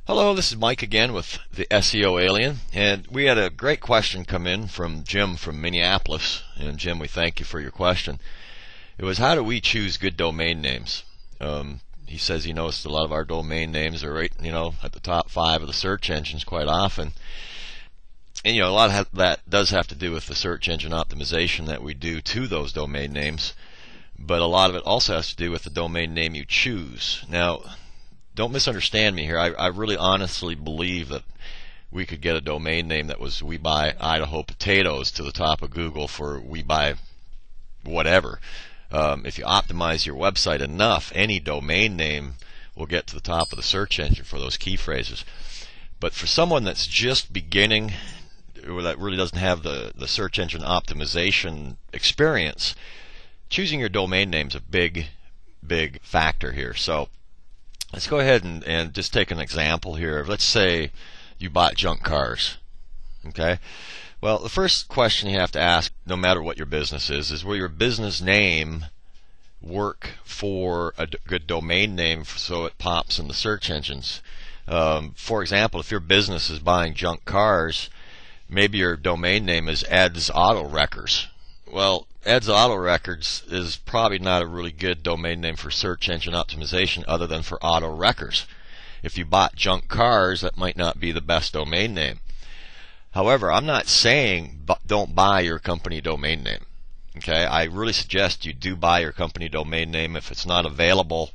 Hello, this is Mike again with the SEO Alien, and we had a great question come in from Jim from Minneapolis. And Jim, we thank you for your question. It was, how do we choose good domain names? He says he noticed a lot of our domain names are right, at the top 5 of the search engines quite often. And a lot of that does have to do with the search engine optimization that we do to those domain names, but a lot of it also has to do with the domain name you choose. Now, don't misunderstand me here. I really honestly believe that we could get a domain name that was "We Buy Idaho Potatoes" to the top of Google for "We Buy whatever." If you optimize your website enough, any domain name will get to the top of the search engine for those key phrases. But for someone that's just beginning, or that really doesn't have the search engine optimization experience, choosing your domain name is a big factor here. So let's go ahead and just take an example here. Let's say you bought junk cars. Okay? Well, the first question you have to ask, no matter what your business is will your business name work for a good domain name so it pops in the search engines? For example, if your business is buying junk cars, maybe your domain name is Ed's Auto Wreckers. Well, Ed's Auto Records is probably not a really good domain name for search engine optimization other than for auto wreckers. If you bought junk cars, that might not be the best domain name. However, I'm not saying don't buy your company domain name. Okay, I really suggest you do buy your company domain name. If it's not available,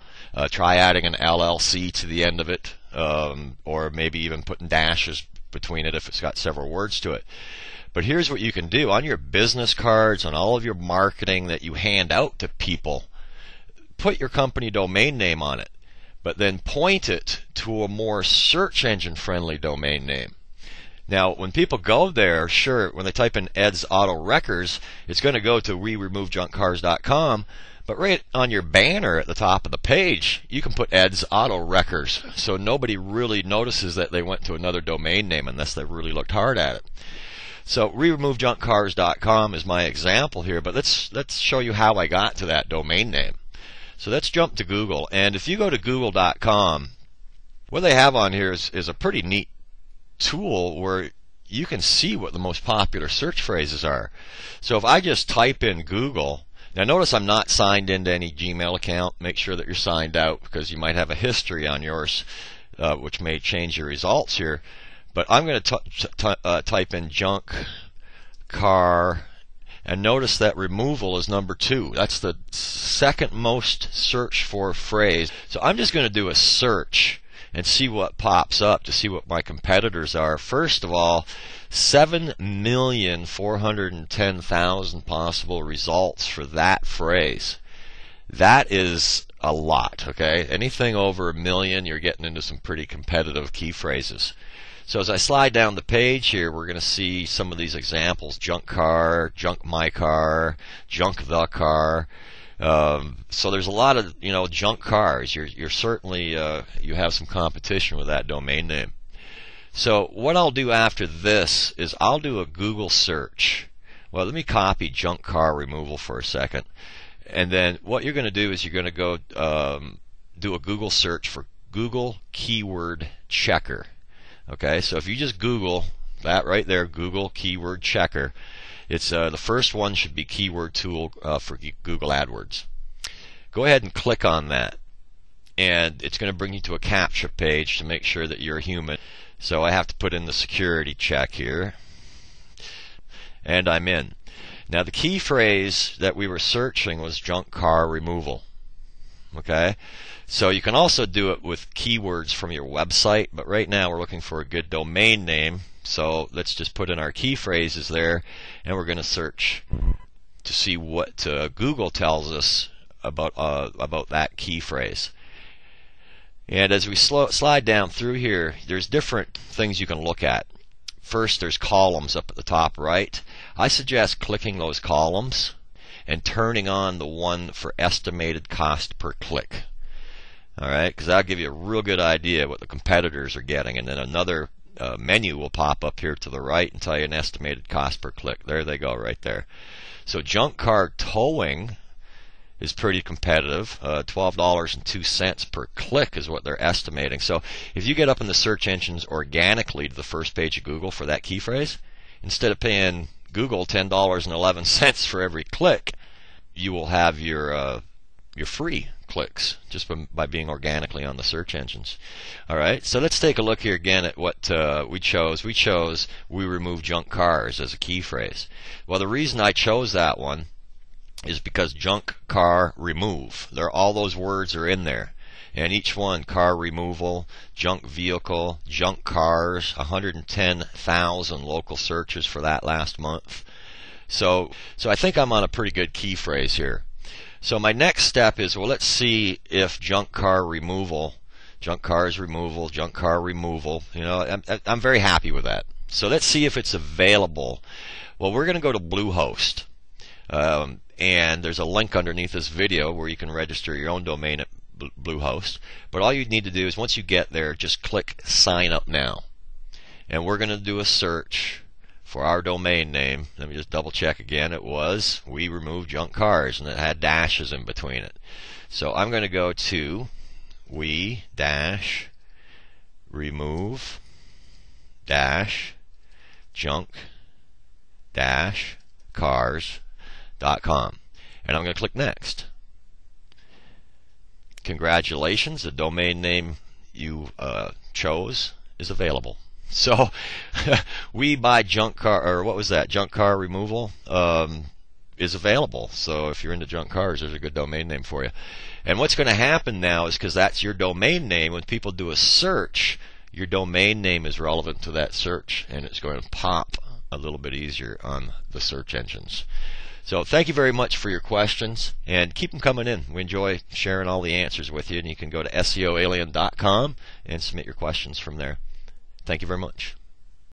try adding an LLC to the end of it, or maybe even putting dashes between it if it's got several words to it. But here's what you can do on your business cards, on all of your marketing that you hand out to people. Put your company domain name on it, but then point it to a more search engine friendly domain name. Now, when people go there, sure, when they type in Ed's Auto Wreckers, it's going to go to WeRemoveJunkCars.com, but right on your banner at the top of the page, you can put Ed's Auto Wreckers, so nobody really notices that they went to another domain name unless they really looked hard at it. So WeRemoveJunkCars.com is my example here, but let's show you how I got to that domain name. So let's jump to Google, and if you go to Google.com, what they have on here is a pretty neat tool where you can see what the most popular search phrases are. So if I just type in Google, now notice I'm not signed into any Gmail account. Make sure that you're signed out because you might have a history on yours, which may change your results here. But I'm going to type in junk car, and notice that removal is number 2. That's the second most searched for phrase. So I'm just going to do a search and see what pops up to see what my competitors are. First of all, 7,410,000 possible results for that phrase. That is a lot, okay? Anything over 1 million, you're getting into some pretty competitive key phrases. So as I slide down the page here, we're going to see some of these examples: junk car, junk my car, junk the car. So there's a lot of junk cars. You're certainly you have some competition with that domain name. So what I'll do after this is I'll do a Google search. Well, let me copy junk car removal for a second, and then what you're going to do is you're going to go do a Google search for Google Keyword Checker. Okay, so if you just Google that right there, Google Keyword Checker, it's the first one should be Keyword Tool for Google AdWords. Go ahead and click on that, and it's going to bring you to a CAPTCHA page to make sure that you're a human. So I have to put in the security check here, and I'm in. Now the key phrase that we were searching was junk car removal. Okay, so you can also do it with keywords from your website, but right now we're looking for a good domain name. So let's just put in our key phrases there, and we're going to search to see what Google tells us about that key phrase. And as we slide down through here, there's different things you can look at. First, there's columns up at the top right. I suggest clicking those columns and turning on the one for estimated cost per click. All right, because that'll give you a real good idea what the competitors are getting. And then another menu will pop up here to the right and tell you an estimated cost per click. There they go right there. So junk car towing is pretty competitive. $12.02 per click is what they're estimating. So if you get up in the search engines organically to the first page of Google for that key phrase, instead of paying Google $10.11 for every click, you will have your free clicks just by being organically on the search engines. All right, so let's take a look here again at what we chose. We remove junk cars as a key phrase. Well, the reason I chose that one is because junk car remove. All those words are in there. And each one, car removal, junk vehicle, junk cars, 110,000 local searches for that last month. So I think I'm on a pretty good key phrase here. So my next step is, well, let's see if junk car removal, junk cars removal, junk car removal, I'm very happy with that. So let's see if it's available. Well, we're going to go to Bluehost. And there's a link underneath this video where you can register your own domain at Bluehost. But all you need to do is, once you get there, just click Sign Up Now. And we're going to do a search for our domain name. Let me just double check again. It was We Remove Junk Cars, and it had dashes in between it. So I'm going to go to we-remove-junk-cars.com, and I'm going to click Next. Congratulations, the domain name you chose is available. So we buy junk car, or what was that? Junk car removal is available. So if you're into junk cars, there's a good domain name for you. And what's going to happen now is, because that's your domain name, when people do a search, your domain name is relevant to that search, and it's going to pop a little bit easier on the search engines. So thank you very much for your questions, and keep them coming in. We enjoy sharing all the answers with you, and you can go to SEOalien.com and submit your questions from there. Thank you very much.